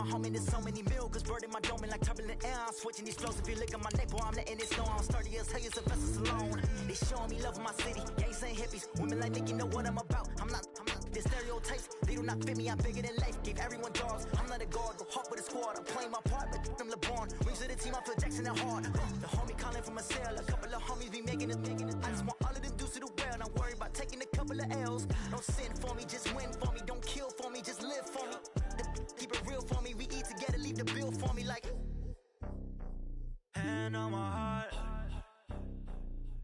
my homie, there's so many mil, cause bird in my dome like turbulent air. I'm switching these flows. If you look at my neck, boy, I'm letting it snow. I'm sturdy as hell, you Sylvester Stallone. They showing me love in my city. Gangs ain't hippies. Women like Nick, you know what I'm about. I'm not the stereotypes. They do not fit me. I'm bigger than life. Gave everyone dogs. I'm not a guard. Go hard with a squad. I'm playing my part, but I'm LeBron. Wings of the team, I feel Jackson and hard. The homie calling from a cell. A couple of homies be making it. I just want all of them dudes to do well. Not worry about taking a couple of L's. Don't sin for me, just win for me. Don't kill for me, just live for me. Keep it real for me. We eat together, leave the bill for me like. Hand on my heart,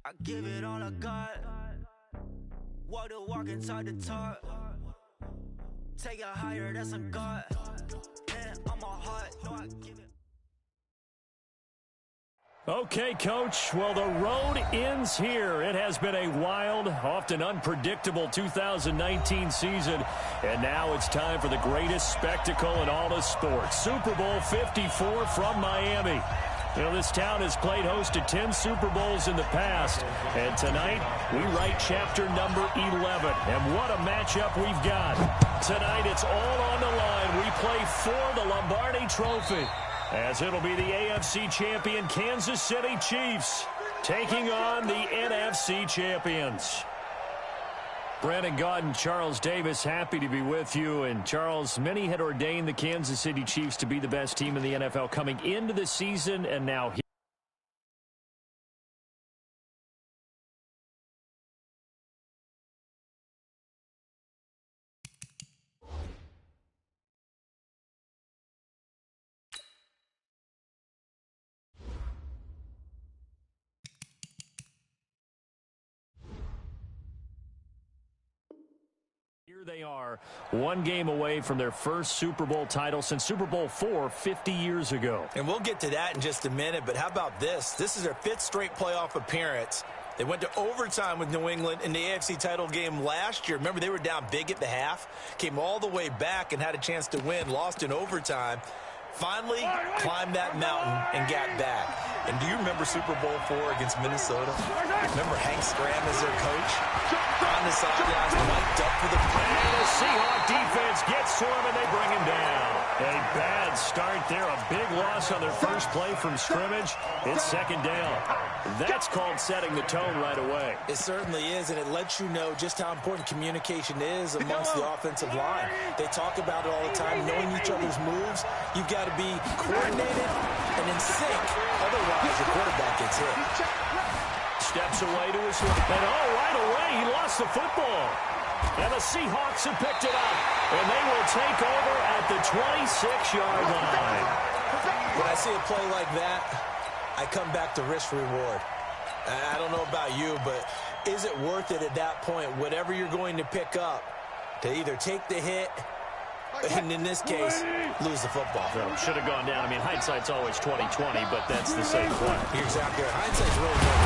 I give it all I got. Walk the walk and talk the talk. Take it higher, that's a God. Hand on my heart, no, I give it. Okay, Coach. Well, the road ends here. It has been a wild, often unpredictable 2019 season. And now it's time for the greatest spectacle in all of sports. Super Bowl 54 from Miami. You know, this town has played host to 10 Super Bowls in the past. And tonight, we write chapter number 11. And what a matchup we've got. Tonight, it's all on the line. We play for the Lombardi Trophy, as it'll be the AFC champion Kansas City Chiefs taking on the NFC champions. Brandon Gaudin and Charles Davis, happy to be with you. And Charles, many had ordained the Kansas City Chiefs to be the best team in the NFL coming into the season, and now here they are, one game away from their first Super Bowl title since Super Bowl IV 50 years ago. And we'll get to that in just a minute, but how about this? This is their 5th straight playoff appearance. They went to overtime with New England in the AFC title game last year. Remember, they were down big at the half, came all the way back and had a chance to win, lost in overtime. Finally climbed that mountain and got back. And do you remember Super Bowl IV against Minnesota? Remember Hank Stram as their coach? On the sidelines, mic'd up for the play. And the Seahawks defense gets to him, and they bring him down. A bad start there. A big loss on their first play from scrimmage. It's second down. That's called setting the tone right away. It certainly is, and it lets you know just how important communication is amongst the offensive line. They talk about it all the time, knowing each other's moves. You've got to be coordinated and in sync. Otherwise, your quarterback gets hit. Steps away to his left, and right away, he lost the football. And the Seahawks have picked it up, and they will take over at the 26-yard line. When I see a play like that, I come back to risk reward. I don't know about you, but is it worth it at that point, whatever you're going to pick up, to either take the hit, and in this case, lose the football? So, should have gone down. I mean, hindsight's always 20/20, but that's the same play. You're exactly right. Hindsight's really good,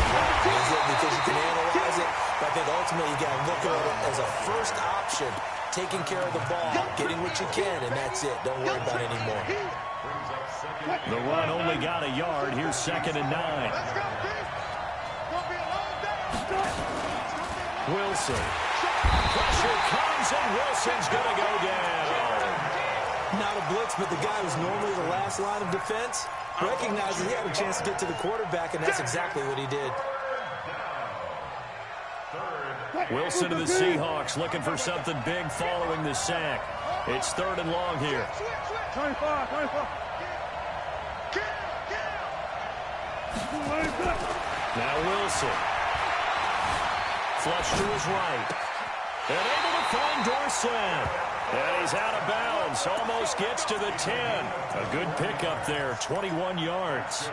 is it? Because you can analyze it, but I think ultimately you got to look at it as a first option, taking care of the ball, getting what you can, and that's it. Don't worry about it anymore. The run only got a yard. Here's 2nd and 9. Wilson. Pressure comes, and Wilson's going to go down. Not a blitz, but the guy who's normally the last line of defense recognizes he had a chance to get to the quarterback, and that's exactly what he did. Wilson to the Seahawks, looking for something big following the sack. It's 3rd and long here. 25. Now Wilson. Flush to his right. And able to find Dorsett. And he's out of bounds. Almost gets to the 10. A good pickup there, 21 yards.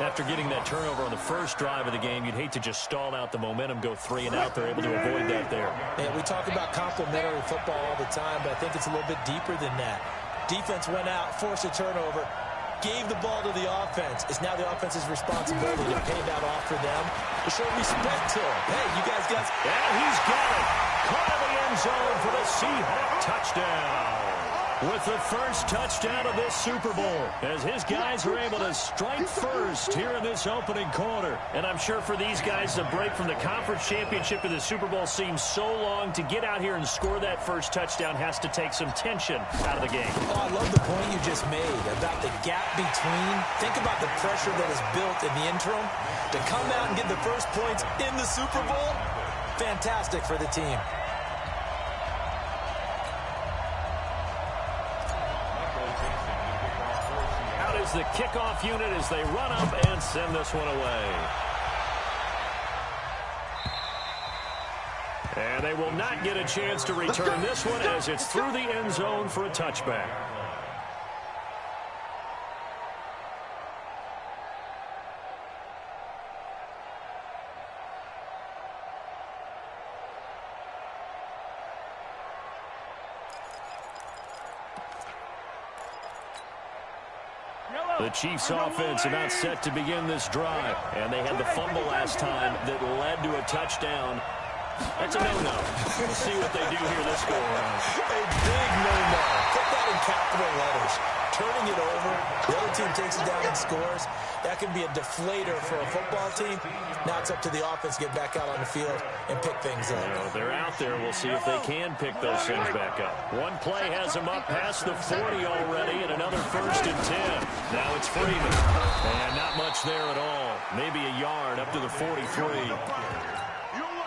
After getting that turnover on the first drive of the game, you'd hate to just stall out the momentum, go 3 and out. They're able to avoid that there. Yeah, we talk about complementary football all the time, but I think it's a little bit deeper than that. Defense went out, forced a turnover, gave the ball to the offense. It's now the offense's responsibility to pay that off for them, to show respect to them. Hey, you guys got... And he's got it. Caught in the end zone for the Seahawks touchdown. with the first touchdown of this Super Bowl, as his guys are able to strike first here in this opening quarter. And I'm sure for these guys, the break from the conference championship to the Super Bowl seems so long. To get out here and score that first touchdown has to take some tension out of the game. Oh, I love the point you just made about the gap between. Think about the pressure that is built in the interim. To come out and get the first points in the Super Bowl, fantastic for the team. The kickoff unit as they run up and send this one away. And they will not get a chance to return this one as it's through the end zone for a touchback. The Chiefs' offense about set to begin this drive, and they had the fumble last time that led to a touchdown. That's a no-no. We'll see what they do here this go-around. A big no-no. Put that in capital letters. Turning it over, the other team takes it down and scores. That can be a deflator for a football team. Now it's up to the offense to get back out on the field and pick things up. Well, they're out there. We'll see if they can pick those things back up. One play has them up past the 40 already, and another 1st and 10. Now it's Freeman. And not much there at all. Maybe a yard up to the 43.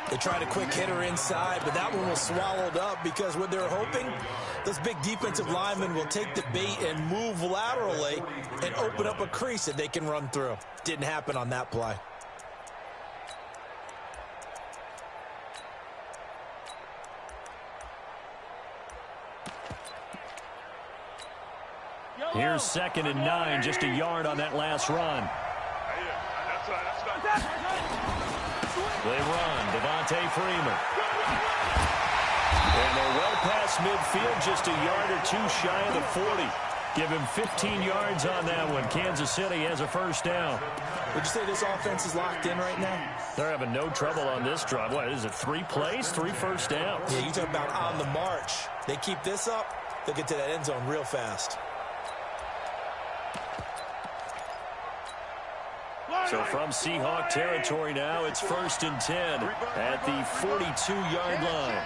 They tried a quick hitter inside, but that one was swallowed up because what they're hoping, those big defensive linemen will take the bait and move laterally and open up a crease that they can run through. Didn't happen on that play. Here's 2nd and 9, just a yard on that last run. They run, Devontae Freeman. And they're well past midfield, just a yard or two shy of the 40. Give him 15 yards on that one. Kansas City has a first down. Would you say this offense is locked in right now? They're having no trouble on this drive. What is it, 3 plays, 3 first downs? Yeah, you talk about on the march. They keep this up, they'll get to that end zone real fast. So from Seahawk territory now, it's 1st and 10 at the 42-yard line.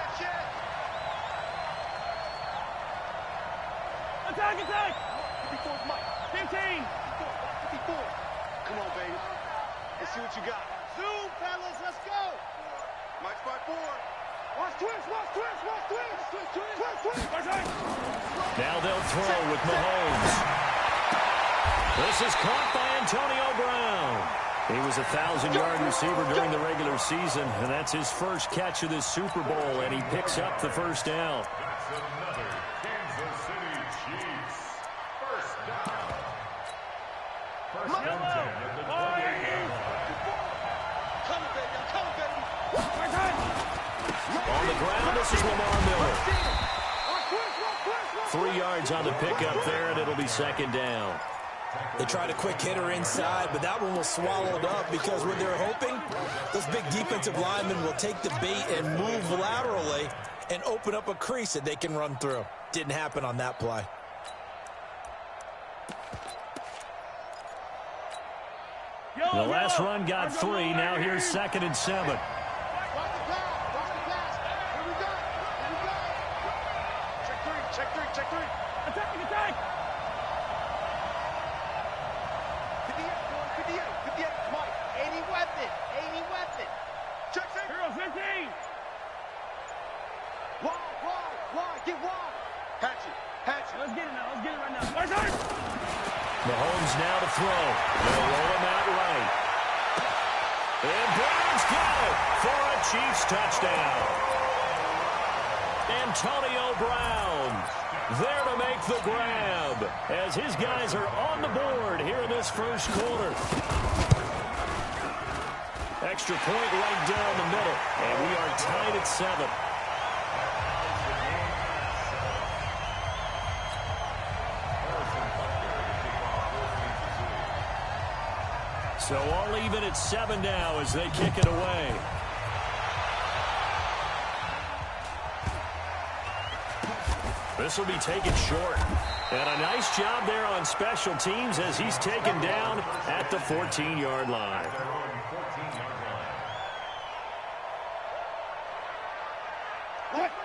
Attack, attack! 54's Mike. 15. 54. Come on, baby. Let's see what you got. Zoom, fellas, let's go. Mike's by 4. Watch twist, watch twist, watch twist. Twist. Now they'll throw with Mahomes. This is caught by Antonio Brown. He was a 1,000-yard receiver during the regular season, and that's his first catch of this Super Bowl, and he picks up the first down. That's another Kansas City Chiefs first down. First and 10 at the 20-yard line. Come, baby. On the ground, this is Lamar Miller. 3 yards on the pickup there, and it'll be 2nd down. They tried a quick hitter inside, but that one was swallowed up because what they're hoping, those big defensive linemen will take the bait and move laterally and open up a crease that they can run through. Didn't happen on that play. The last run got 3. Now here's 2nd and 7. Check 3. Attack. 58. Mike, any weapon. Check 6. Here goes 15. Wide. Get wide. Hatchet. Let's get it right now. Mahomes now to throw. They'll roll him out right. And Brown's got it for a Chiefs touchdown. Antonio Brown there to make the grab as his guys are on the board here in this first quarter. Extra point right down the middle, and we are tied at 7. So all even at 7 now as they kick it away. This will be taken short. And a nice job there on special teams as he's taken down at the 14-yard line.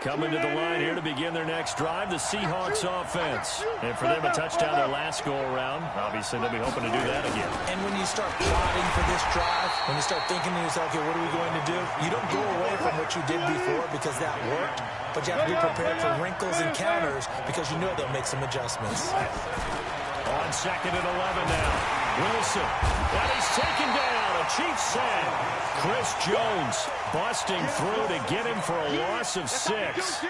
Coming to the line here to begin their next drive, the Seahawks offense. And for them, a touchdown their last go-around. Obviously, they'll be hoping to do that again. And when you start plotting for this drive, when you start thinking to yourself, okay, what are we going to do? You don't go away from what you did before because that worked, but you have to be prepared for wrinkles and counters because you know they'll make some adjustments. On second and 11 now. Wilson. And he's taken down. A Chiefs sack. Chris Jones busting through to get him for a loss of 6.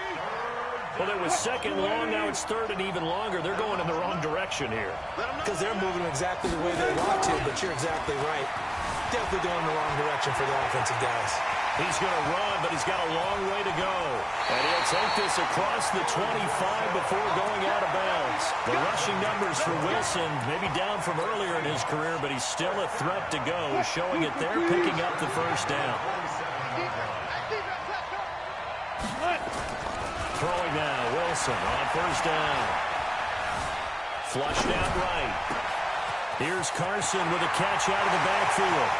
Well, it was second long. Now it's third and even longer. They're going in the wrong direction here. Because they're moving exactly the way they want to, but you're exactly right. Definitely going in the wrong direction for the offensive guys. He's going to run, but he's got a long way to go. And he'll take this across the 25 before going out of bounds. The rushing numbers for Wilson maybe down from earlier in his career, but he's still a threat to go, showing it they're picking up the first down. Throwing now, Wilson on first down. Flushed out right. Here's Carson with a catch out of the backfield.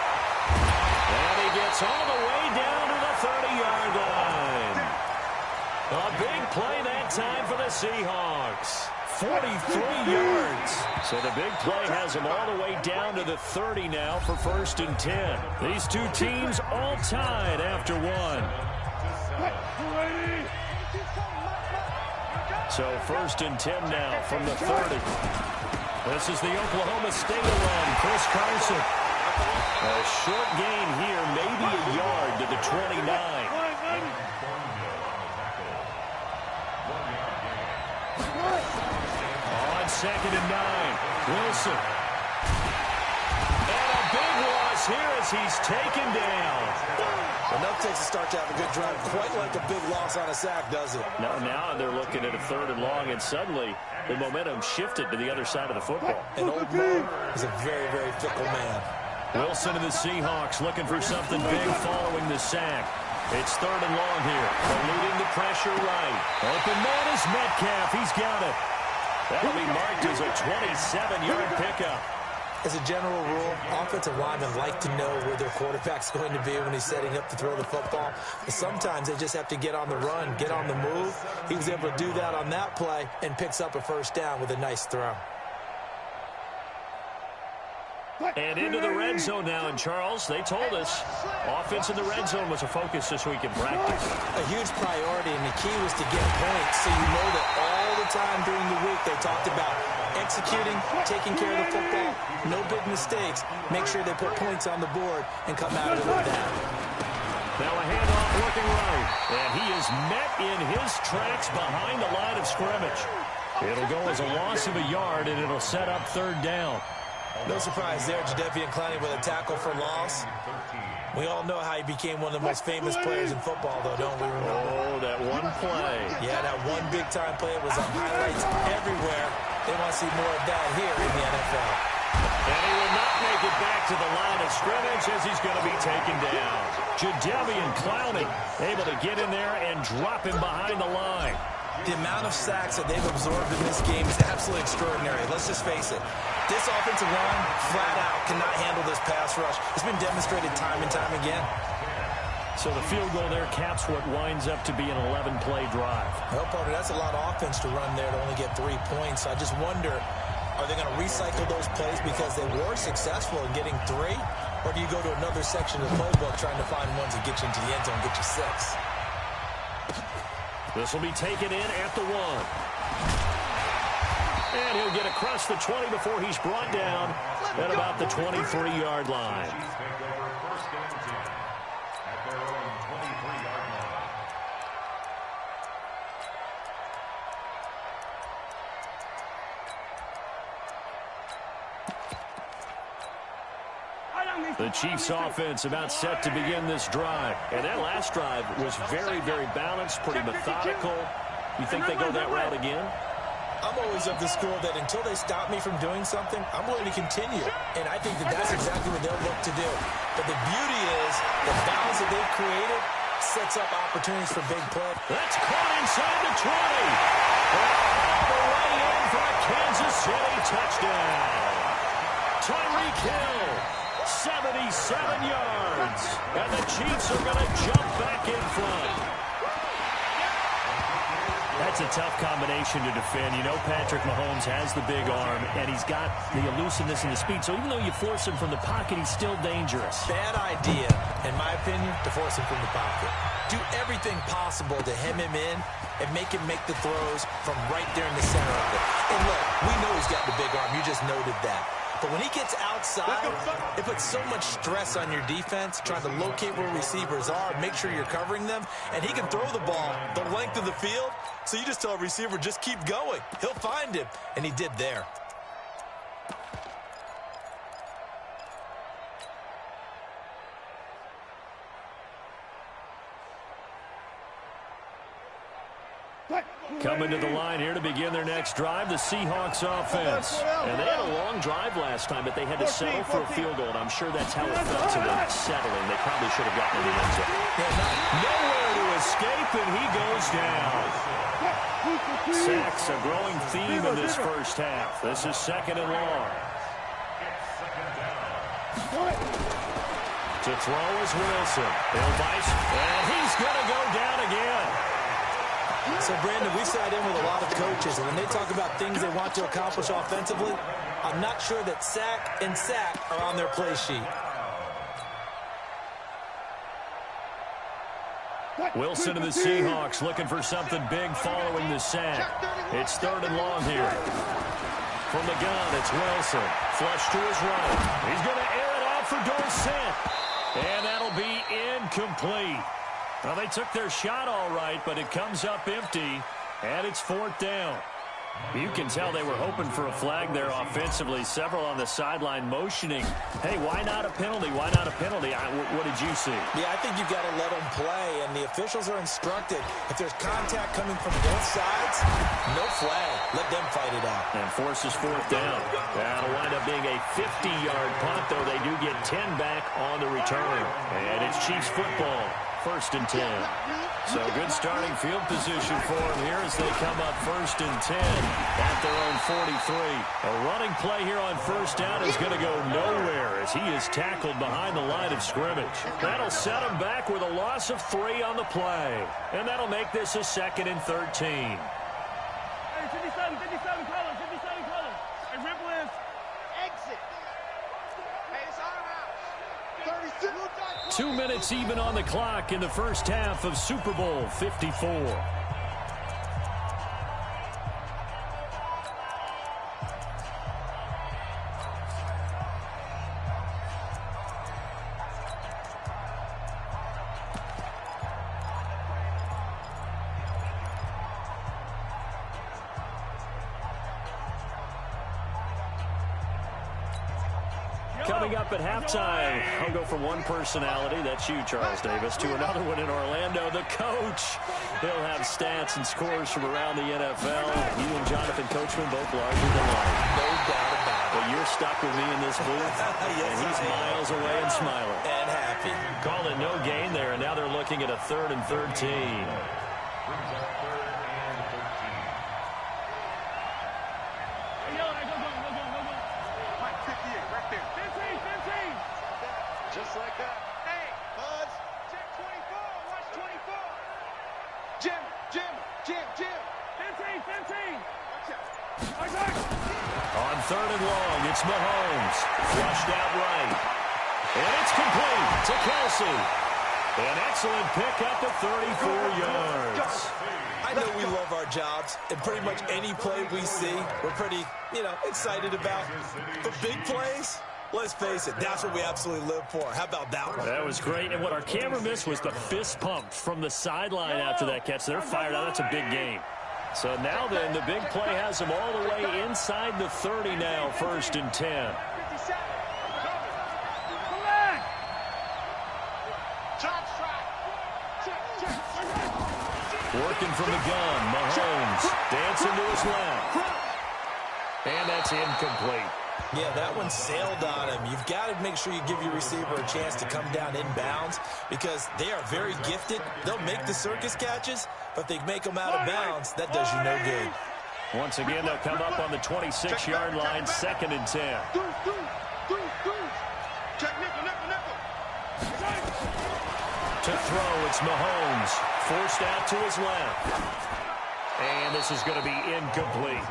And he gets all the way down to the 30-yard line. A big play that time for the Seahawks. 43 yards. So the big play has them all the way down to the 30 now for first and 10. These two teams all tied after one. So first and 10 now from the 30. This is the Oklahoma State run. Chris Carson. A short gain here, maybe a yard to the 29. On second and 9, Wilson. And a big loss here as he's taken down. Enough takes a start to have a good drive. Quite like a big loss on a sack, does it? Now they're looking at a third and long, and suddenly the momentum shifted to the other side of the football. And old Mo is a very, very fickle man. Wilson and the Seahawks looking for something big following the sack. It's third and long here. Eluding the pressure right. Open man is Metcalf. He's got it. That'll be marked as a 27-yard pickup. As a general rule, offensive linemen like to know where their quarterback's going to be when he's setting up to throw the football. But sometimes they just have to get on the run, get on the move. He was able to do that on that play and picks up a first down with a nice throw. And into the red zone now, and Charles, they told us offense in the red zone was a focus this week in practice. A huge priority, and the key was to get points, so you know that all the time during the week they talked about executing, taking care of the football, no big mistakes, make sure they put points on the board and come out of it with that. Now a handoff looking right, and he is met in his tracks behind the line of scrimmage. It'll go as a loss of a yard, and it'll set up third down. No surprise there, Jadeveon Clowney with a tackle for loss. We all know how he became one of the most famous players in football, though, don't we remember? Oh, that one play. Yeah, that one big-time play was on highlights everywhere. They want to see more of that here in the NFL. And he will not make it back to the line of scrimmage as he's going to be taken down. Jadeveon Clowney able to get in there and drop him behind the line. The amount of sacks that they've absorbed in this game is absolutely extraordinary. Let's just face it. This offensive line, flat out, cannot handle this pass rush. It's been demonstrated time and time again. So the field goal there caps what winds up to be an 11-play drive. Well, partner, that's a lot of offense to run there to only get 3 points. I just wonder, are they going to recycle those plays because they were successful in getting 3? Or do you go to another section of the playbook trying to find ones that get you into the end zone and get you 6? This will be taken in at the 1. And he'll get across the 20 before he's brought down at about the 23-yard line. The Chiefs offense about set to begin this drive. And that last drive was very, very balanced, pretty methodical. You think they go that route again? I'm always of the school that until they stop me from doing something, I'm willing to continue. And I think that that's exactly what they'll look to do. But the beauty is the balance that they've created sets up opportunities for big play. That's caught inside the 20. the way in for a Kansas City touchdown. Tyreek Hill, 77 yards. And the Chiefs are going to jump back in front. That's a tough combination to defend. You know Patrick Mahomes has the big arm, and he's got the elusiveness and the speed. So even though you force him from the pocket, he's still dangerous. Bad idea, in my opinion, to force him from the pocket. Do everything possible to hem him in and make him make the throws from right there in the center of it. And look, we know he's got the big arm. You just noted that. But when he gets outside, it puts so much stress on your defense, trying to locate where receivers are, make sure you're covering them, and he can throw the ball the length of the field, so you just tell a receiver, just keep going. He'll find him, and he did there. Coming to the line here to begin their next drive, the Seahawks offense. And they had a long drive last time, but they had to settle for a field goal, and I'm sure that's how it felt to them, settling. They probably should have gotten in the end zone. Nowhere to escape, and he goes down. Sacks, a growing theme in this first half. This is second and long. To throw is Wilson. Bill Bice, and he's going to go down again. So, Brandon, we sat in with a lot of coaches, and when they talk about things they want to accomplish offensively, I'm not sure that sack and sack are on their play sheet. Wilson and the Seahawks looking for something big following the sack. It's third and long here. From the gun, it's Wilson. Flush to his right. He's going to air it out for Dorsett. And that'll be incomplete. Well, they took their shot all right, but it comes up empty, and it's fourth down. You can tell they were hoping for a flag there offensively. Several on the sideline motioning. Hey, why not a penalty? Why not a penalty? What did you see? Yeah, I think you've got to let them play, and the officials are instructed. If there's contact coming from both sides, no flag. Let them fight it out. And forces fourth down. That'll wind up being a 50-yard punt, though they do get 10 back on the return. And it's Chiefs football. First and 10. So good starting field position for them here as they come up first and 10 at their own 43. A running play here on first down is going to go nowhere as he is tackled behind the line of scrimmage. That'll set him back with a loss of 3 on the play. And that'll make this a second and 13. Hey, 57 colors. Hey, Ripple is exit. Hey, it's our house. 36. 2 minutes even on the clock in the first half of Super Bowl 54. Coming up at halftime, I'll go from one personality, that's you, Charles Davis, to another one in Orlando, the coach. He'll have stats and scores from around the NFL. You and Jonathan Coachman both larger than life. No doubt about it. But you're stuck with me in this booth, Yes, and he's miles away and smiling. And happy. Called it no gain there, and now they're looking at a 3rd and 13. Just like that. Hey, Buzz, check 24. Watch 24. Jim. 15. Watch out. On 3rd and long, it's Mahomes. Flushed out right. And it's complete to Kelsey. An excellent pickup at 34 yards. I know we love our jobs, and pretty much any play we see, we're pretty, excited about. But big plays, let's face it, that's what we absolutely live for. How about that one? That was great, and what our camera missed was the fist pump from the sideline after that catch. They're fired out. That's a big game. So now then, the big play has them all the way inside the 30 now, 1st and 10. Working from the gun, Mahomes dancing to his left. And that's incomplete. Yeah, that one sailed on him. You've got to make sure you give your receiver a chance to come down inbounds because they are very gifted. They'll make the circus catches, but they make them out of bounds. That does you no good. Once again, they'll come up on the 26-yard line, 2nd and 10. Check nickel. To throw, it's Mahomes. Forced out to his left. And this is going to be incomplete.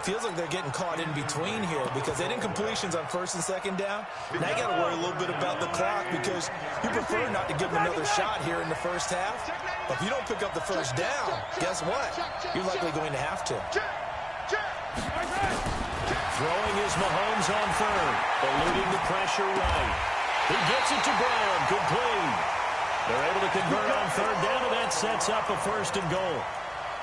Feels like they're getting caught in between here because they didn't completions on 1st and 2nd down. Now you got to worry a little bit about the clock because you prefer not to give them another shot here in the first half. But if you don't pick up the first down, guess what? You're likely going to have to. Throwing is Mahomes on 3rd. Eluding the pressure right. He gets it to Brown. Good play. They're able to convert on 3rd down, and that sets up a 1st and goal.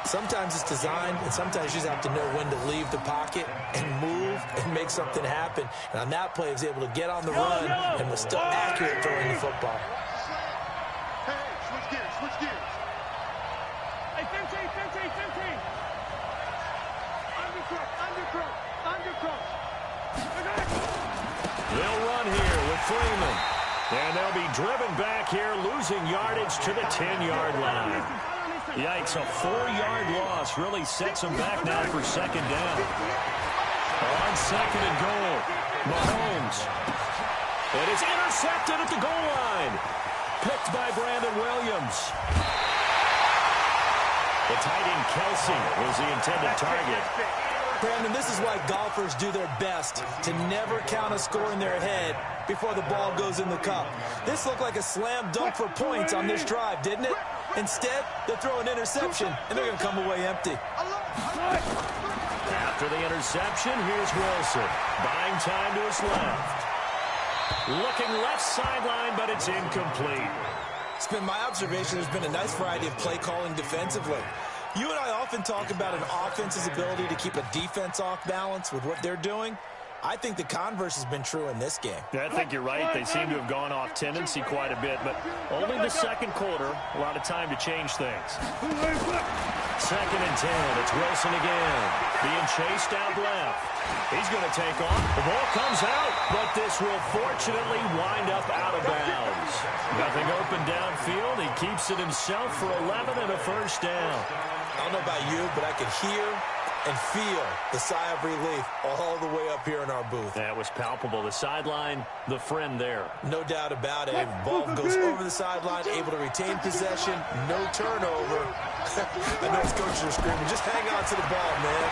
Sometimes it's designed, and sometimes you just have to know when to leave the pocket and move and make something happen. And on that play, he was able to get on the run and was still accurate throwing the football. Hey, switch gears. Hey, 15. Undercross. They'll run here with Freeman. And they'll be driven back here, losing yardage to the 10-yard line. Yikes, a 4-yard loss really sets them back now for 2nd down. On 2nd and goal, Mahomes. And it's intercepted at the goal line. Picked by Brandon Williams. The tight end Kelsey was the intended target. Brandon, this is why golfers do their best to never count a score in their head before the ball goes in the cup. This looked like a slam dunk for points on this drive, didn't it? Instead, they throw an interception, and they're going to come away empty. After the interception, here's Wilson. Buying time to his left. Looking left sideline, but it's incomplete. It's been my observation there's been a nice variety of play calling defensively. You and I often talk about an offense's ability to keep a defense off balance with what they're doing. I think the converse has been true in this game. Yeah, I think you're right. They seem to have gone off tendency quite a bit, but only the 2nd quarter, a lot of time to change things. 2nd and 10. It's Wilson again. Being chased out left. He's going to take off. The ball comes out, but this will fortunately wind up out of bounds. Nothing open downfield. He keeps it himself for 11 and a 1st down. I don't know about you, but I could hear and feel the sigh of relief all the way up here in our booth. That was palpable. The sideline, the friend there. No doubt about it. Ball goes over the sideline, able to retain possession, no turnover. I know his coaches are screaming, just hang on to the ball, man.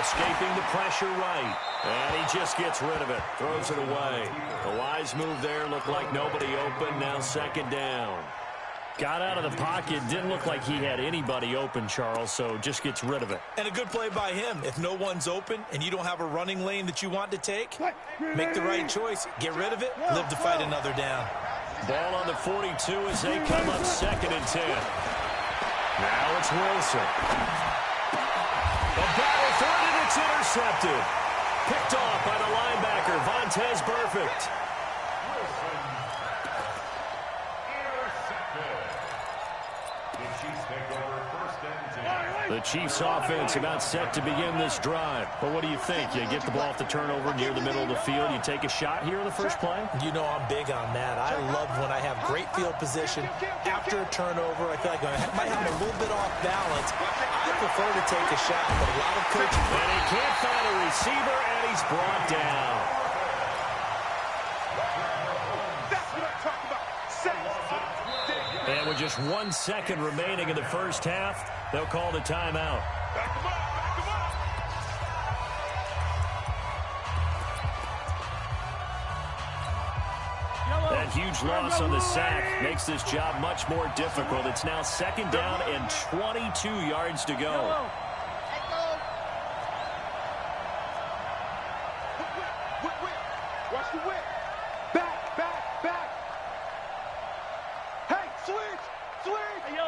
Escaping the pressure right. And he just gets rid of it. Throws it away. A wise move there. Looked like nobody open. Now 2nd down. Got out of the pocket. Didn't look like he had anybody open, Charles, so just gets rid of it. And a good play by him. If no one's open and you don't have a running lane that you want to take, make the right choice. Get rid of it. Live to fight another down. Ball on the 42 as they come up 2nd and 10. Now it's Wilson. A battle for it, and it's intercepted. Picked off by the linebacker, Vontaze Burfict. The Chiefs offense about set to begin this drive. But what do you think? You get the ball off the turnover near the middle of the field. You take a shot here in the first play? You know I'm big on that. I love when I have great field position. After a turnover, I feel like I might have a little bit off balance. I prefer to take a shot, but a lot of coaches... And he can't find a receiver, and he's brought down. That's what I'm talking about. And with just 1 second remaining in the first half, they'll call the timeout. Back him up. That huge loss on the sack makes this job much more difficult. It's now 2nd down and 22 yards to go. Watch the whip. Back. Hey, switch. Hey, go.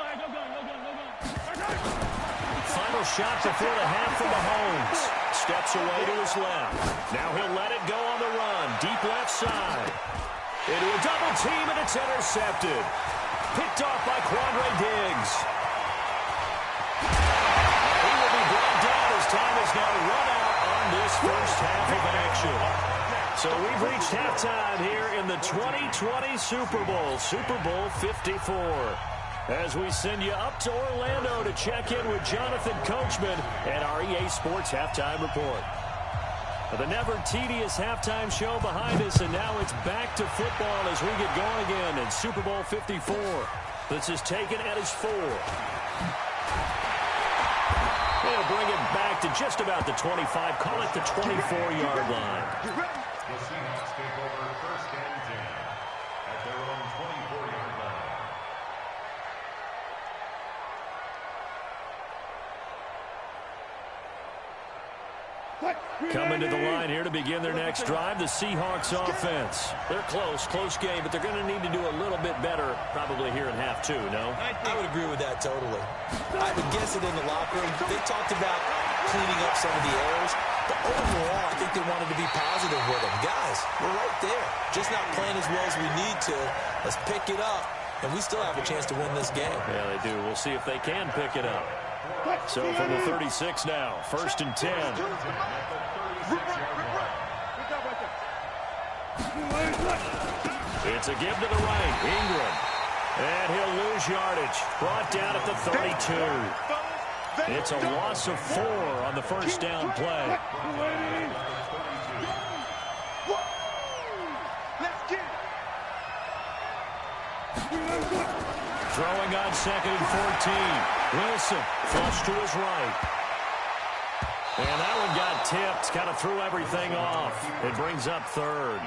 Final shot before the half from Mahomes. Steps away to his left. Now he'll let it go on the run. Deep left side. Into a double team, and it's intercepted. Picked off by Quandre Diggs. He will be brought down as time is now run out on this first half of action. So we've reached halftime here in the 2020 Super Bowl, Super Bowl 54. As we send you up to Orlando to check in with Jonathan Coachman and our EA Sports Halftime Report. The never-tedious halftime show behind us, and now it's back to football as we get going again in Super Bowl 54. This is taken at his 4. They'll bring it back to just about the 25, call it the 24-yard line. The Seahawks take over first and 10 at their own 24-yard line. Coming to the line here to begin their next drive, the Seahawks offense. They're close game, but they're going to need to do a little bit better probably here in half 2, no? I would agree with that totally. I would guess it in the locker room. They talked about cleaning up some of the errors, but overall, I think they wanted to be positive with them. Guys, we're right there. Just not playing as well as we need to. Let's pick it up, and we still have a chance to win this game. Yeah, they do. We'll see if they can pick it up. So from the 36 now, first and 10. It's a give to the right, Ingram. And he'll lose yardage. Brought down at the 32. It's a loss of 4 on the first down play. Throwing on second and 14. Wilson flush to his right. And that one got tipped. Kind of threw everything off. It brings up third.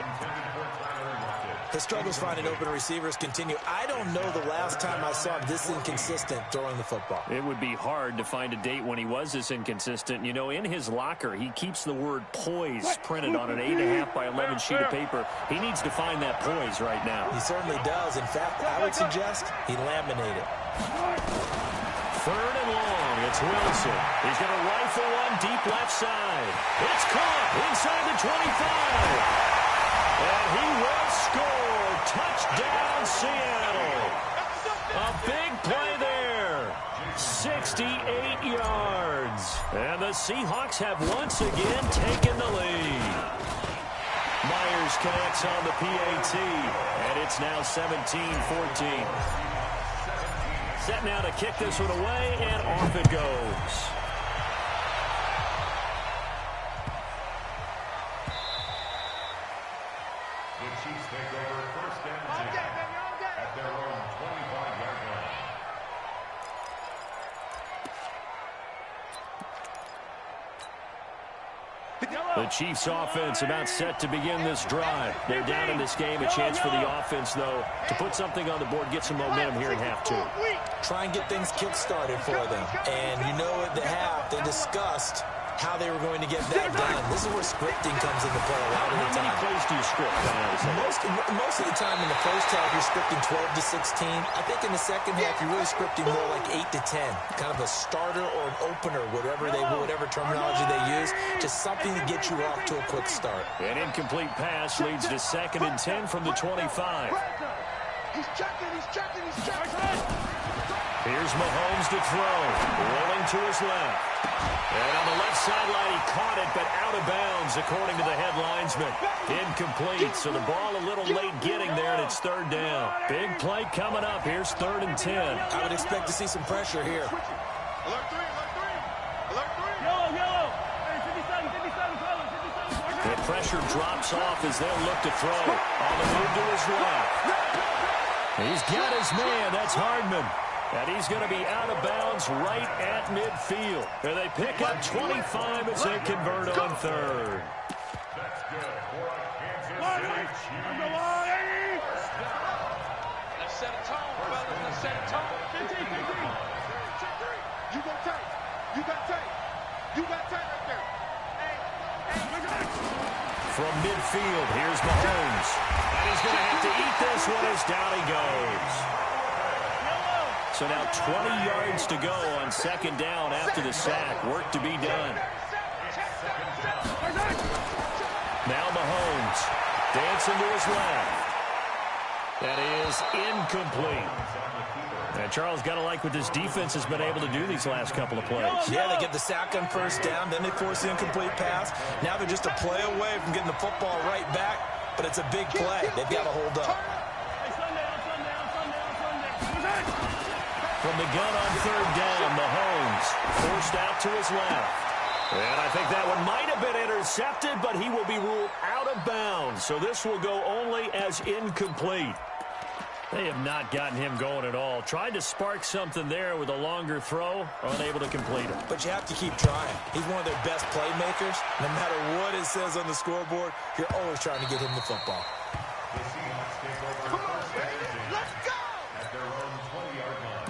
His struggles finding open receivers continue. I don't know the last time I saw him this inconsistent throwing the football. It would be hard to find a date when he was this inconsistent. You know, in his locker, he keeps the word poise printed on an 8.5 by 11 sheet of paper. He needs to find that poise right now. He certainly does. In fact, I would suggest he laminate it. Third and long. It's Wilson. He's going to rifle one deep left side. It's caught inside the 25. And he will score. Touchdown, Seattle. A big play there. 68 yards. And the Seahawks have once again taken the lead. Myers connects on the PAT. And it's now 17-14. Set now to kick this one away, and off it goes. The Chiefs take over first and 10 at their own 25-yard line. The Chiefs offense about set to begin this drive. They're down in this game. A chance for the offense, though, to put something on the board, get some momentum here in half 2. Try and get things kick-started for them. And you know at the half, they discussed how they were going to get that done. This is where scripting comes into play a lot of the time. How many plays do you script? Most of the time in the first half, you're scripting 12 to 16. I think in the second half, you're really scripting more like 8 to 10. Kind of a starter or an opener, whatever terminology they use. Just something to get you off to a quick start. An incomplete pass leads to second and 10 from the 25. He's checking. Here's Mahomes to throw. Rolling to his left. And on the left sideline, he caught it, but out of bounds, according to the head linesman. Incomplete, so the ball a little late getting there, and it's third down. Big play coming up. Here's third and 10. I would expect to see some pressure here. Alert 3. Yellow. Hey, 57. The pressure drops off as they'll look to throw. On the move to his left. He's got his man. That's Hardman. And he's going to be out of bounds right at midfield. And they pick up 25 as they convert on third. That's good for a Kansas City Chiefs. Let's set a tone, fellas. Let's set a tone. 15. You got tight. Right there. From midfield, here's Mahomes. And he's going to have to eat this one as down he goes. So now 20 yards to go on second down after the sack. Work to be done. Now Mahomes dancing to his left. That is incomplete. And Charles, got to like what this defense has been able to do these last couple of plays. Yeah, they get the sack on first down, then they force the incomplete pass. Now they're just a play away from getting the football right back, but it's a big play. They've got to hold up. From the gun on third down, Mahomes forced out to his left. And I think that one might have been intercepted, but he will be ruled out of bounds. So this will go only as incomplete. They have not gotten him going at all. Tried to spark something there with a longer throw, unable to complete it. But you have to keep trying. He's one of their best playmakers. No matter what it says on the scoreboard, you're always trying to get him the football. The Seahawks take over first and 10 at their own 20-yard line.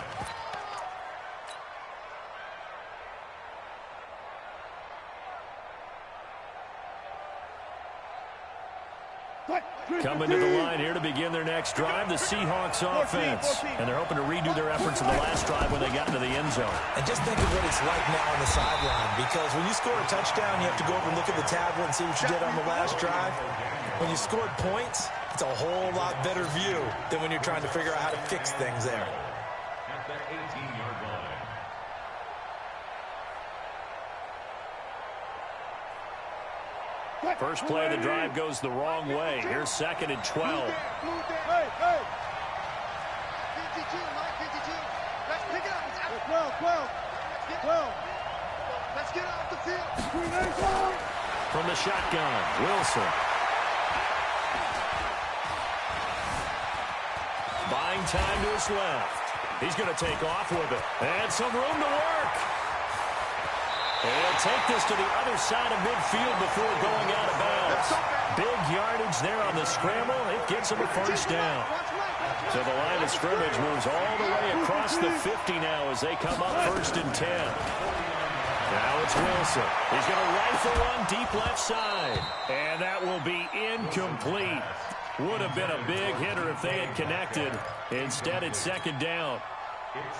Coming to the line here to begin their next drive, the Seahawks offense. And they're hoping to redo their efforts in the last drive when they got into the end zone. And just think of what it's like now on the sideline, because when you score a touchdown, you have to go over and look at the tablet and see what you did on the last drive. When you scored points, it's a whole lot better view than when you're trying to figure out how to fix things there. At the 18-yard line. First play of the drive goes the wrong way. Here's 2nd and 12. Hey, hey. 52, Mike, 52. Let's pick it up. 12. Let's get off the field. From the shotgun, Wilson. Buying time to his left. He's going to take off with it. And some room to work. And he'll take this to the other side of midfield before going out of bounds. Big yardage there on the scramble. It gets him a first down. So the line of scrimmage moves all the way across the 50 now as they come up 1st and 10. Now it's Wilson. He's going to rifle one deep left side. And that will be incomplete. Would have been a big hitter if they had connected. Instead, it's 2nd down.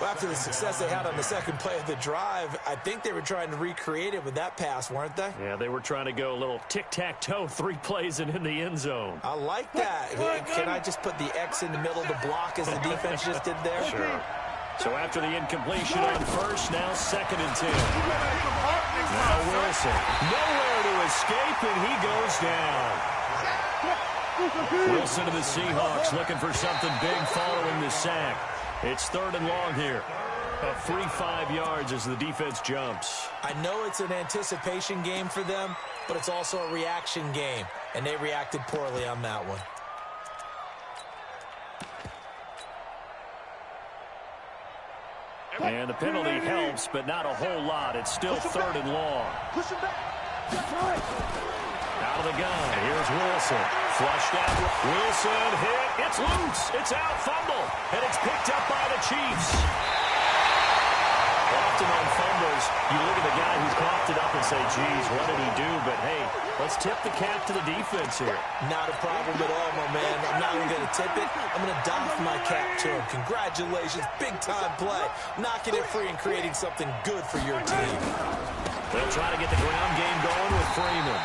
Well, after the success they had on the second play of the drive, I think they were trying to recreate it with that pass, weren't they? Yeah, they were trying to go a little tic-tac-toe, 3 plays and in the end zone. I like that. Can I just put the X in the middle to block as the defense just did there? Sure. So after the incompletion on first, now 2nd and 10. Now Wilson. Nowhere to escape, and he goes down. Wilson to the Seahawks looking for something big following the sack. It's 3rd and long here. A free 5 yards as the defense jumps. I know it's an anticipation game for them, but it's also a reaction game, and they reacted poorly on that one. And the penalty helps, but not a whole lot. It's still 3rd and long. Out of the gun. Here's Wilson. Flushed out. Wilson hit. It's loose. It's out. Fumble. And it's picked up by the Chiefs. Often on fumbles, you look at the guy who's coughed it up and say, geez, what did he do? But, hey, let's tip the cap to the defense here. Not a problem at all, my man. I'm not even going to tip it. I'm going to doff my cap to him. Congratulations. Big-time play. Knocking it free and creating something good for your team. They'll try to get the ground game going with Freeman.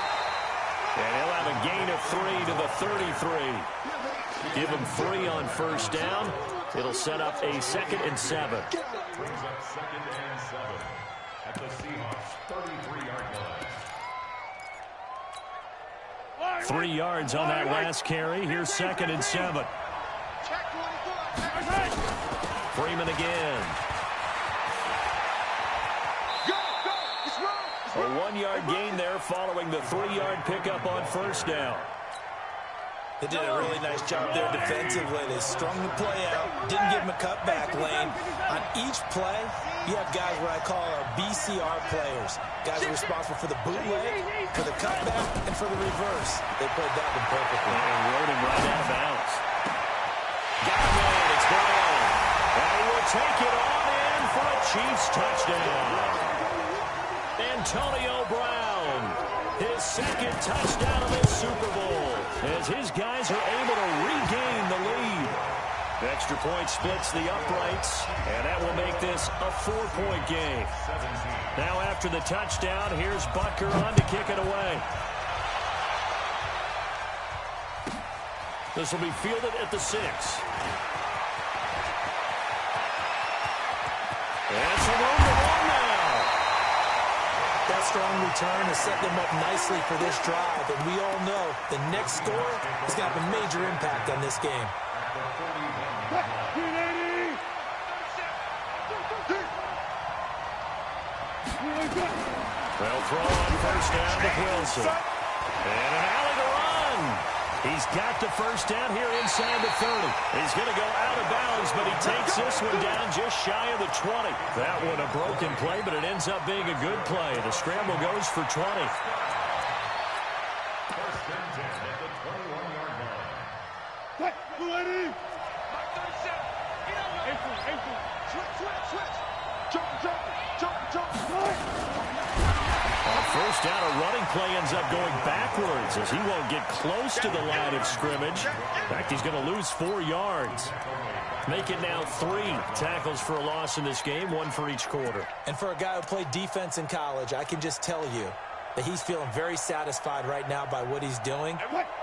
And he'll have a gain of 3 to the 33. Give him 3 on first down. It'll set up a 2nd and 7. Brings up 2nd and 7 at the Seahawks 33-yard line. 3 yards on that last carry. Here's 2nd and 7. Freeman again. A 1-yard gain there following the 3-yard pickup on first down. They did a really nice job there defensively. They strung the play out, didn't give him a cutback lane. On each play, you have guys what I call our BCR players. Guys are responsible for the bootleg, for the cutback, and for the reverse. They played that one perfectly. And rode him right out of bounds. Got him in. It's Brown. And he will take it on in for a Chiefs touchdown. Antonio Brown, his 2nd touchdown of the Super Bowl, as his guys are able to regain the lead. Extra point splits the uprights, and that will make this a 4-point game. Now after the touchdown, here's Butker on to kick it away. This will be fielded at the 6. And some room to run now. That strong return has set them up nicely for this drive, and we all know the next score is going to have a major impact on this game. They'll throw on first down with Wilson. And an alley to run. He's got the first down here inside the 30. He's going to go out of bounds, but he takes this one down just shy of the 20. That one a broken play, but it ends up being a good play. The scramble goes for 20. First and 10 at the 21-yard line. On first down, a running play ends up going backwards as he won't get close to the line of scrimmage. In fact, he's going to lose 4 yards. Make it now 3 tackles for a loss in this game, 1 for each quarter. And for a guy who played defense in college, I can just tell you that he's feeling very satisfied right now by what he's doing,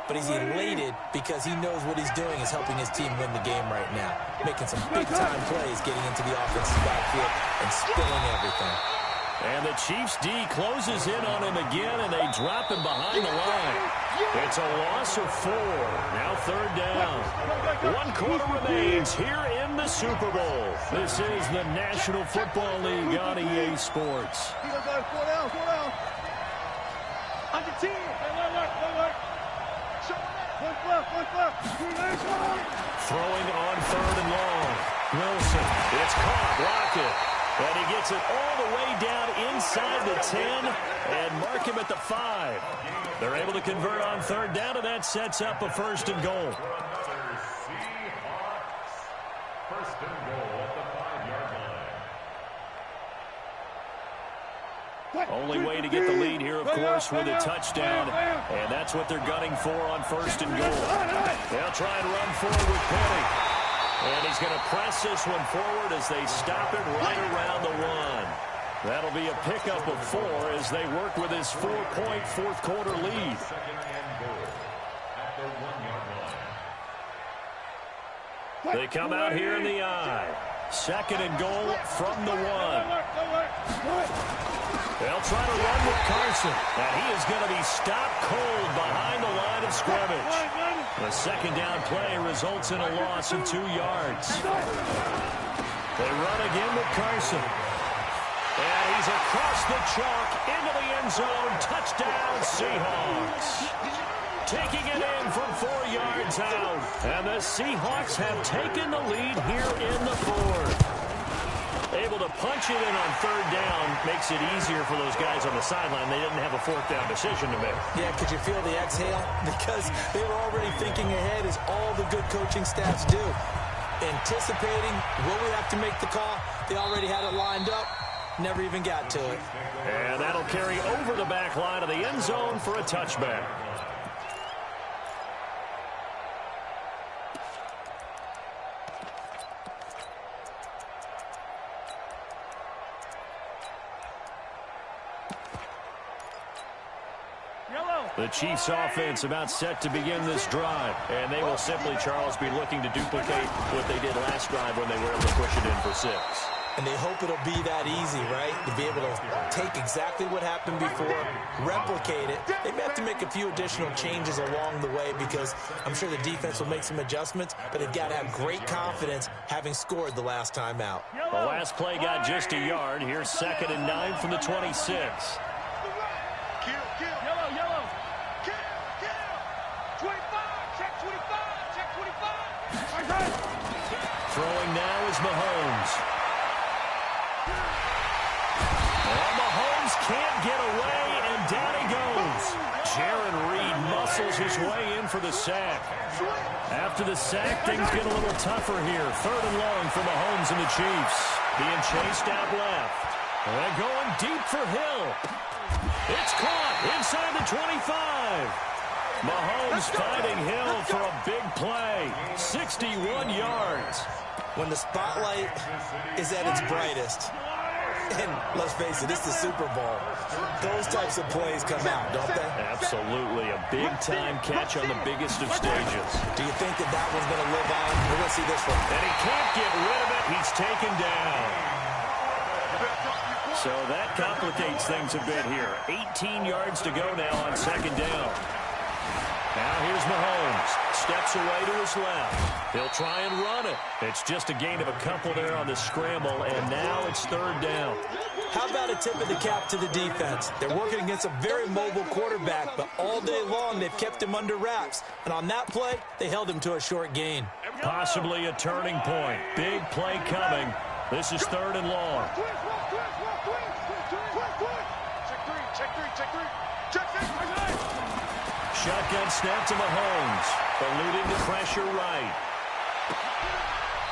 but he's elated because he knows what he's doing is helping his team win the game right now, making some big-time plays, getting into the offensive backfield and spilling everything. And the Chiefs' D closes in on him again, and they drop him behind the line. It's a loss of 4. Now third down. 1 quarter remains here in the Super Bowl. This is the National Football League on EA Sports. Throwing on third and long. Wilson, it's caught, Rocket. And he gets it all the way down inside the 10 and mark him at the 5. They're able to convert on third down, and that sets up a first and goal. First and goal at the 5-yard line. Only way to get the lead here, of course, with a touchdown. And that's what they're gunning for on first and goal. They'll try and run forward with Penny. And he's going to press this one forward as they stop it right around the 1. That'll be a pickup of 4 as they work with his 4-point fourth-quarter lead. Second and goal at the 1-yard line. They come out here in the I. Second and goal from the 1. They'll try to run with Carson, and he is going to be stopped cold behind the line of scrimmage. The second down play results in a loss of 2 yards. They run again with Carson. And he's across the chalk into the end zone. Touchdown, Seahawks. Taking it in from 4 yards out. And the Seahawks have taken the lead here in the 4th. Able to punch it in on third down makes it easier for those guys on the sideline. They didn't have a fourth down decision to make. Yeah, could you feel the exhale? Because they were already thinking ahead, as all the good coaching staffs do. Anticipating, will we have to make the call? They already had it lined up. Never even got to it. And that'll carry over the back line of the end zone for a touchback. The Chiefs offense about set to begin this drive. And they will simply, Charles, be looking to duplicate what they did last drive when they were able to push it in for 6. And they hope it'll be that easy, right? To be able to take exactly what happened before, replicate it. They may have to make a few additional changes along the way because I'm sure the defense will make some adjustments, but they've got to have great confidence having scored the last time out. The last play got just a yard. Here's 2nd and 9 from the 26. Throwing now is Mahomes. And Mahomes can't get away, and down he goes. Jaron Reed muscles his way in for the sack. After the sack, things get a little tougher here. 3rd and long for Mahomes and the Chiefs. Being chased out left. And going deep for Hill. It's caught inside the 25. Mahomes finding Hill for a big play. 61 yards. When the spotlight is at its brightest, and let's face it, it's the Super Bowl, those types of plays come out, don't they? Absolutely. A big-time catch on the biggest of stages. Do you think that one's going to live on? We're going to see this one. And he can't get rid of it. He's taken down. So that complicates things a bit here. 18 yards to go now on second down. Now here's Mahomes. Steps away to his left. He'll try and run it. It's just a gain of a couple there on the scramble, and now it's third down. How about a tip of the cap to the defense? They're working against a very mobile quarterback, but all day long they've kept him under wraps. And on that play, they held him to a short gain. Possibly a turning point. Big play coming. This is third and long. Shotgun snap to Mahomes. Eluding the pressure right.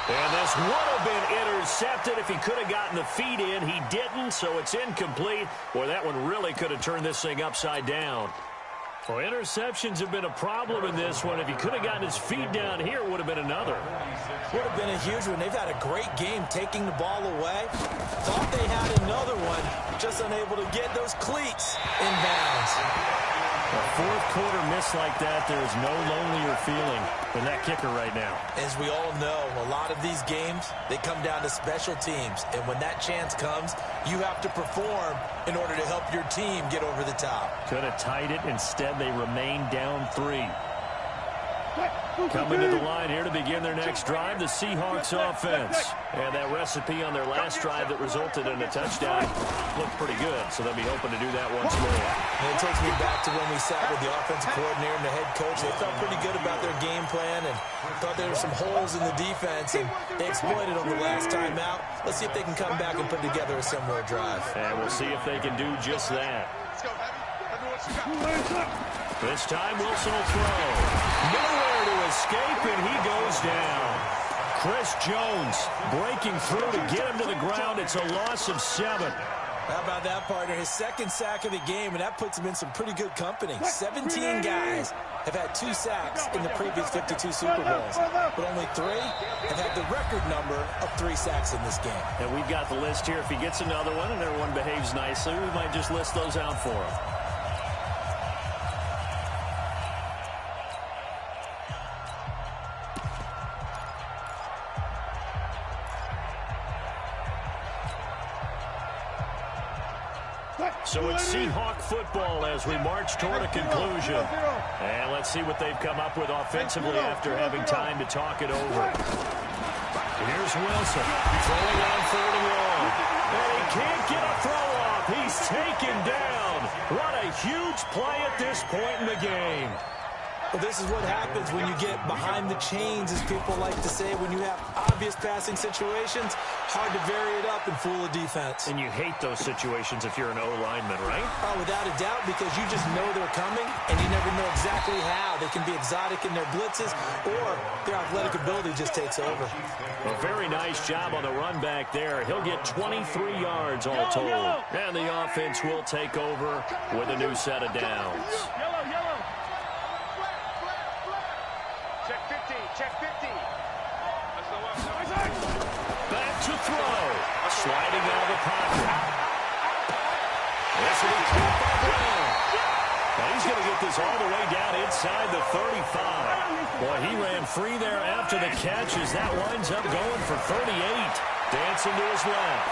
And this would have been intercepted if he could have gotten the feet in. He didn't, so it's incomplete. Boy, that one really could have turned this thing upside down. Well, interceptions have been a problem in this one. If he could have gotten his feet down here, it would have been another. Would have been a huge one. They've had a great game taking the ball away. Thought they had another one, just unable to get those cleats in bounds. A fourth quarter miss like that, there is no lonelier feeling than that kicker right now. As we all know, a lot of these games, they come down to special teams. And when that chance comes, you have to perform in order to help your team get over the top. Could have tied it. Instead, they remain down 3. Coming to the line here to begin their next drive, the Seahawks offense. And that recipe on their last drive that resulted in a touchdown looked pretty good, so they'll be hoping to do that once more. And it takes me back to when we sat with the offensive coordinator and the head coach. They felt pretty good about their game plan and thought there were some holes in the defense, and they exploited them the last time out. Let's see if they can come back and put together a similar drive. And we'll see if they can do just that. This time Wilson will throw. Nowhere to escape, and he goes down. Chris Jones breaking through to get him to the ground. It's a loss of 7. How about that, partner? His second sack of the game, and that puts him in some pretty good company. 17 guys have had 2 sacks in the previous 52 Super Bowls, but only 3 have had the record number of 3 sacks in this game. And we've got the list here. If he gets another one and everyone behaves nicely, we might just list those out for him. So it's Seahawk football as we march toward a conclusion. And let's see what they've come up with offensively after having time to talk it over. Here's Wilson throwing on third and long. And he can't get a throw off. He's taken down. What a huge play at this point in the game. Well, this is what happens when you get behind the chains, as people like to say. When you have obvious passing situations, hard to vary it up and fool a defense. And you hate those situations if you're an O-lineman, right? Oh, without a doubt, because you just know they're coming, and you never know exactly how. They can be exotic in their blitzes, or their athletic ability just takes over. A very nice job on the run back there. He'll get 23 yards all told. And the offense will take over with a new set of downs. Check 50. Back to throw. Sliding out of the pocket. This will be caught by Brown. Now he's going to get this all the way down inside the 35. Boy, he ran free there after the catch as that winds up going for 38. Dancing to his left.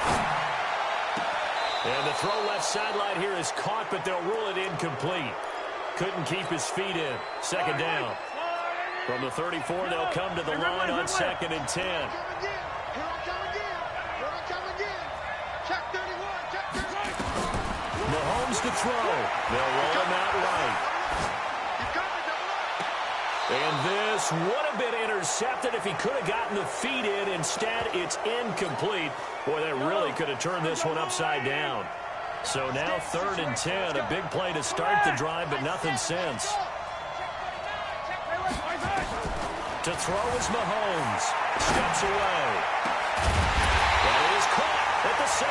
And the throw left sideline here is caught, but they'll rule it incomplete. Couldn't keep his feet in. Second down. From the 34, they'll come to the line on 2nd and 10. Mahomes to throw. They'll roll him out right. And this would have been intercepted if he could have gotten the feet in. Instead, it's incomplete. Boy, that really could have turned this one upside down. So now 3rd and 10. A big play to start the drive, but nothing since. To throw is Mahomes. Steps away. That is caught at the 7.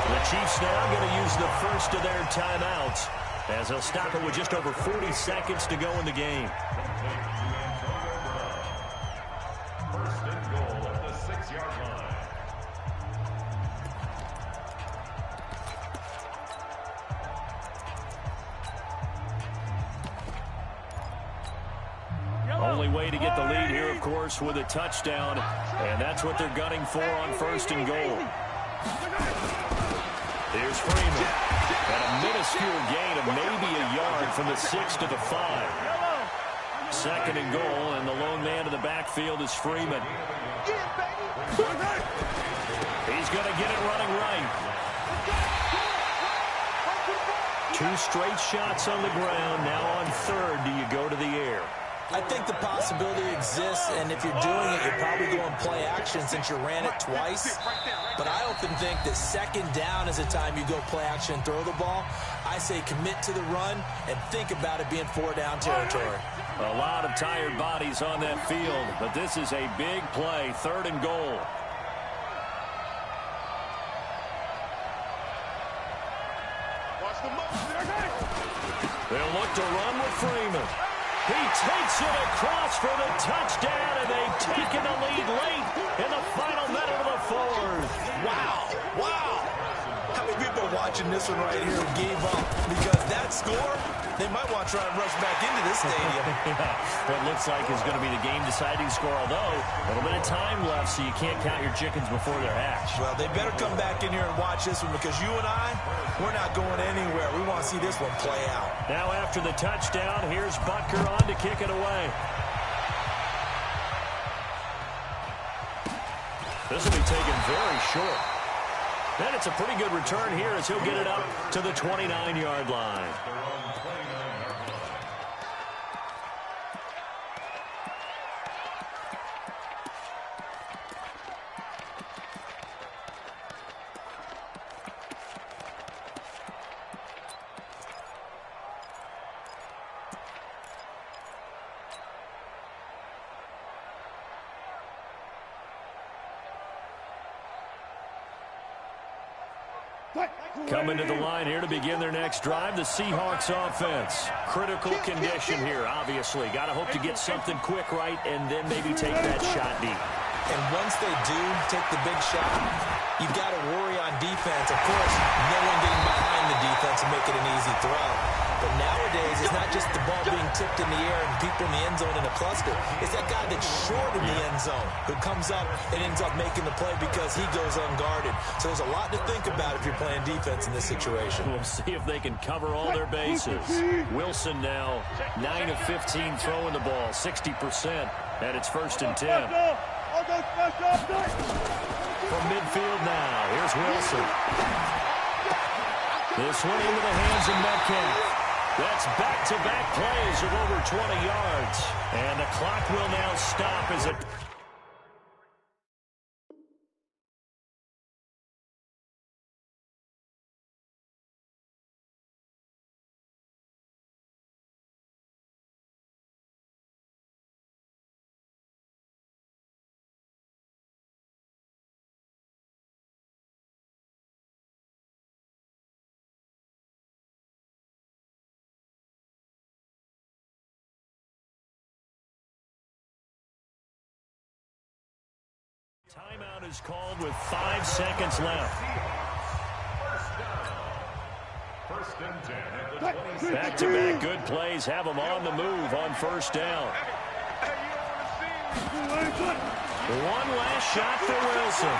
The Chiefs now going to use the first of their timeouts as they'll stop it with just over 40 seconds to go in the game. First and goal at the 6-yard line. Only way to get the lead here, of course, with a touchdown. And that's what they're gunning for on 1st and goal. Here's Freeman. And a minuscule gain of maybe a yard from the 6 to the 5. Second and goal, and the lone man in the backfield is Freeman. He's going to get it running right. 2 straight shots on the ground. Now on third, do you go to the air? I think the possibility exists, and if you're doing it, you're probably going play action since you ran it twice. But I often think that second down is the time you go play action and throw the ball. I say commit to the run and think about it being 4-down territory. A lot of tired bodies on that field, but this is a big play, third and goal. They'll look to run with Freeman. He takes it across for the touchdown, and they've taken the lead late in the final minute of the fourth. Wow. Wow. How many people are watching this one right here and gave up? Because that score, they might want to try and rush back into this stadium. What looks like is going to be the game-deciding score, although a little bit of time left, so you can't count your chickens before they're hatched. Well, they better come back in here and watch this one, because you and I, we're not going anywhere. We want to see this one play out. Now after the touchdown, here's Butker on to kick it away. This will be taken very short. And it's a pretty good return here as he'll get it up to the 29-yard line. Coming to the line here to begin their next drive, the Seahawks offense. Critical condition here, obviously. Got to hope to get something quick right and then maybe take that shot deep. And once they do take the big shot, you've got to worry on defense. Of course, no one getting behind the defense and making an easy throw. But nowadays, it's not just the ball being tipped in the air and people in the end zone in a cluster. It's that guy that's short in the end zone who comes up and ends up making the play because he goes unguarded. So there's a lot to think about if you're playing defense in this situation. We'll see if they can cover all their bases. Wilson now 9 of 15 throwing the ball, 60%, and it's 1st and 10. From midfield now, here's Wilson. This one into the hands of Metcalf. That's back-to-back plays of over 20 yards. And the clock will now stop as it... Timeout is called with 5 seconds left. Back-to-back good plays have them on the move on 1st down. One last shot for Wilson.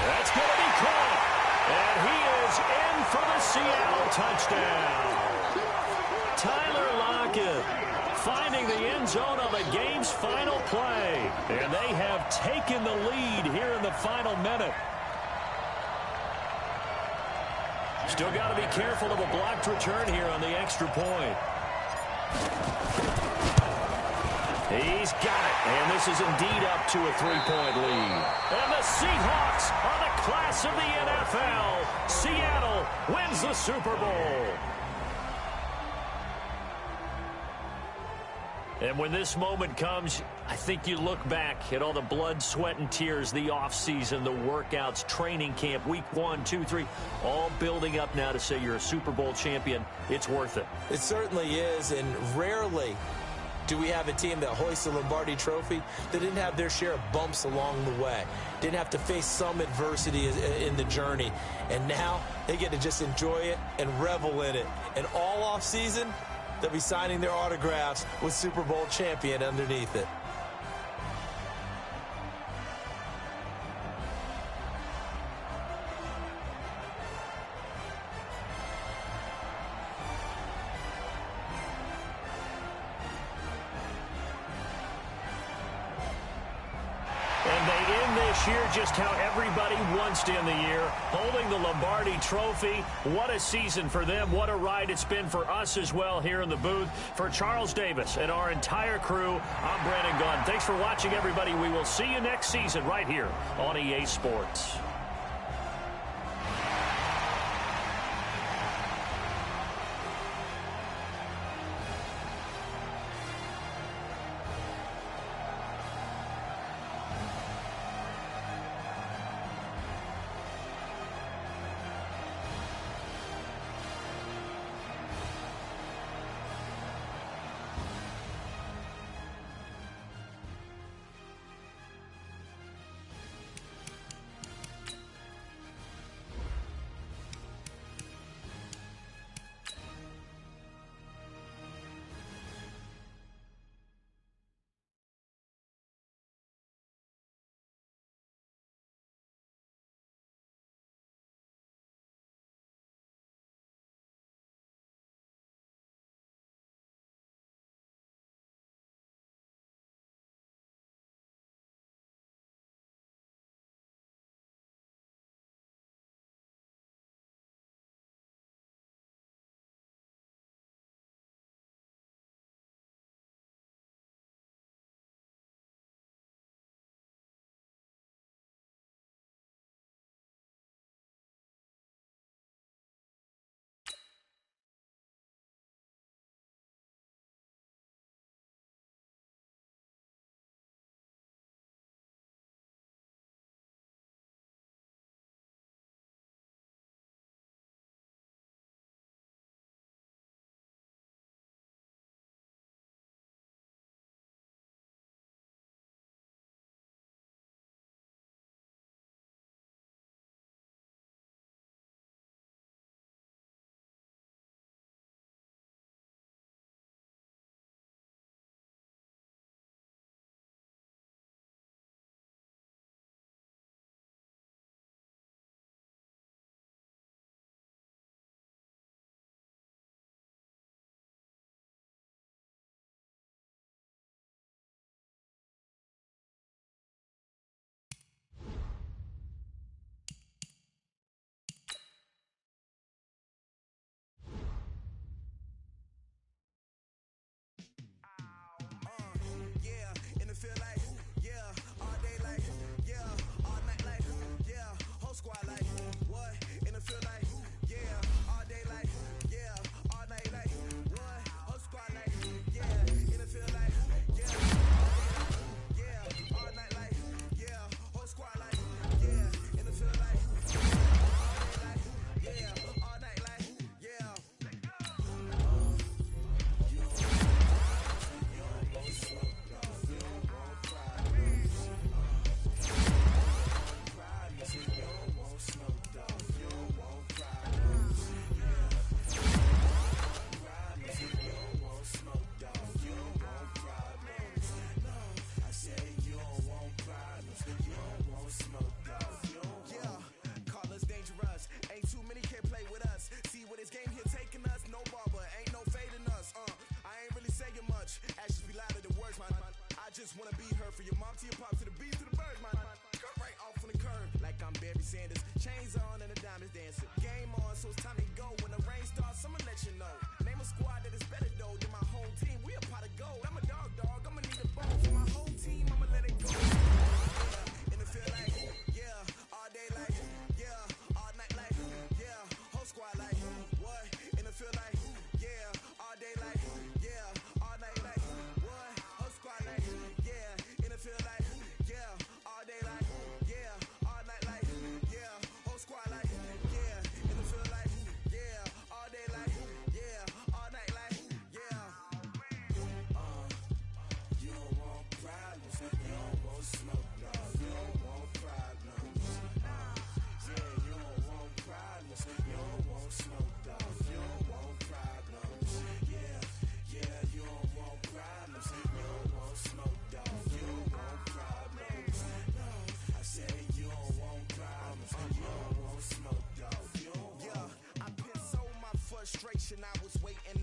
That's going to be caught. And he is in for the Seattle touchdown. Tyler Lockett finding the end zone on the game's final play. And they have taken the lead here in the final minute. Still got to be careful of a blocked return here on the extra point. He's got it. And this is indeed up to a 3-point lead. And the Seahawks are the class of the NFL. Seattle wins the Super Bowl. And when this moment comes, I think you look back at all the blood, sweat, and tears, the offseason, the workouts, training camp, week 1, 2, 3, all building up now to say you're a Super Bowl champion. It's worth it. It certainly is, and rarely do we have a team that hoists the Lombardi Trophy that didn't have their share of bumps along the way, didn't have to face some adversity in the journey, and now they get to just enjoy it and revel in it. And all offseason, they'll be signing their autographs with Super Bowl champion underneath it. end this year just how everybody wants to end the year, holding the Lombardi Trophy. What a season for them. What a ride it's been for us as well here in the booth. For Charles Davis and our entire crew, I'm Brandon Gunn. Thanks for watching, everybody. We will see you next season right here on EA Sports.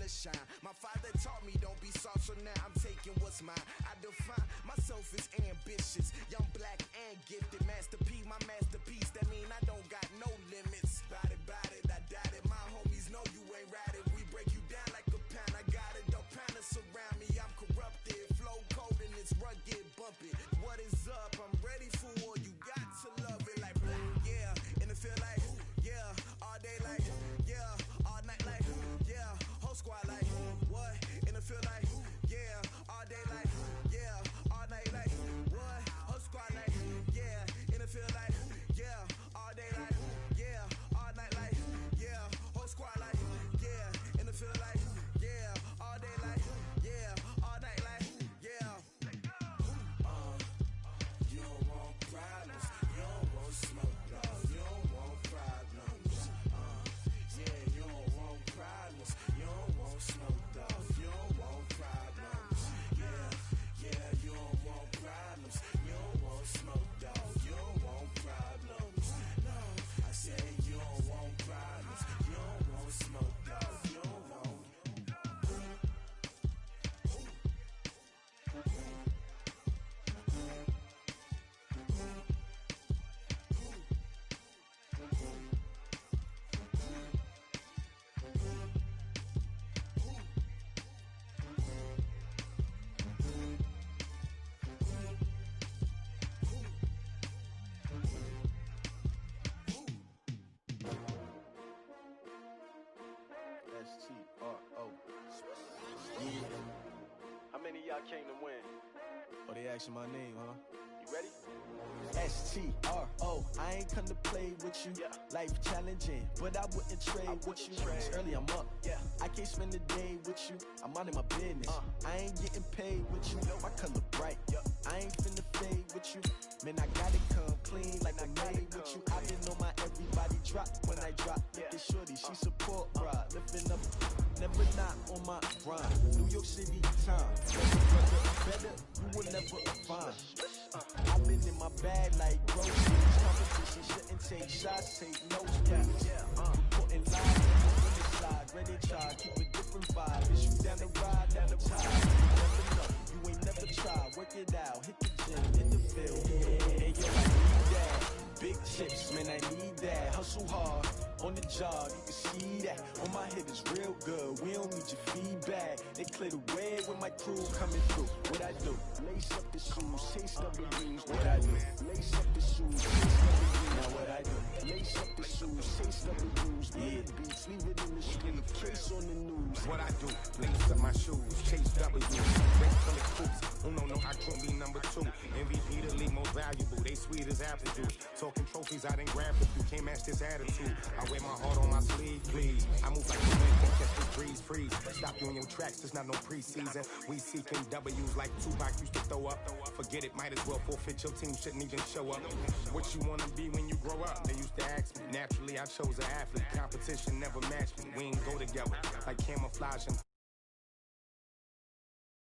to shine. My father taught me don't be soft, so now I'm taking what's mine. I define myself as ambitious, young, black, and gifted. Master P, my masterpiece. That mean I don't got no limits. Bout it, I doubt it. My homies know you ain't ratted. We break you down like a pound. I got it, don't panic surround me. I'm corrupted, flow cold and it's rugged, bumpy. What is up? I'm ready for war. You got to love it like black, yeah. And it feel like, yeah. All day like, yeah. All night like, yeah. Whole squad like, what? And it feel like, yeah. All day like, yeah. All night like, what? Whole squad like, yeah. And it feel like, yeah. All day like, yeah. All night like, yeah. Whole squad like, yeah. And it feel like, yeah. All day like, yeah. All night like, yeah. You don't want problems. You don't want smoke, no. You don't want problems. Yeah, you don't want problems. You don't want smoke, dog. You don't want problems. Yeah, you don't want problems. You don't want smoke, dog. You don't want problems. No, I said you don't want problems. You don't want smoke, dog. You don't want. STRO. Yeah. How many of y'all came to win? Oh, they asking my name, huh? You ready? STRO, I ain't come to play with you. Yeah. Life challenging, but I wouldn't trade with you. It's early, I'm up. Yeah. I can't spend the day with you. I'm minding my business. I ain't getting paid with you. My color bright. I ain't finna fade with you. Man, I gotta come clean like I'm made with you. I been on my everybody drop when I drop. Look at shorty, she support ride. Lifting up, never not on my grind. New York City time. Better, you will never find. I've been in my bag like groceries. Competition shouldn't take shots, take notes, please. Putting live on the finish slide, ready to try, keep a different vibe. Is you down the ride, down the tide? You never know, you ain't never tried. Work it out, hit the gym, hit the field. Hey, yo, I need that. Big chips, man, I need that. Hustle hard, on the job, you can see that. On my head is real good, we don't need your feedback. They clear the way when my crew coming through. What I do? Lace up the shoes, taste of the rings. What I do? Lace up the shoes, taste of the rings. Now what I do? Lace up the shoes, taste of the rings. Yeah, beats, leave it in the street, case on the news. What I do? Lace up my shoes, chase W. Race full of coops. Oh no, I can't be number 2. MVP the league most valuable. They sweet as apple juice. Talking trophies, I didn't grab it. You can't match this attitude. I wear my heart on my sleeve, please. I move like the wind, can't catch the breeze, freeze. Stop you in your tracks, there's not no preseason. We seeking W's like Tupac used to throw up. Forget it, might as well forfeit. Your team shouldn't even show up. What you wanna be when you grow up? They used to ask me. Naturally, I chose an athlete. Competition never matched me. We ain't go together like camouflage and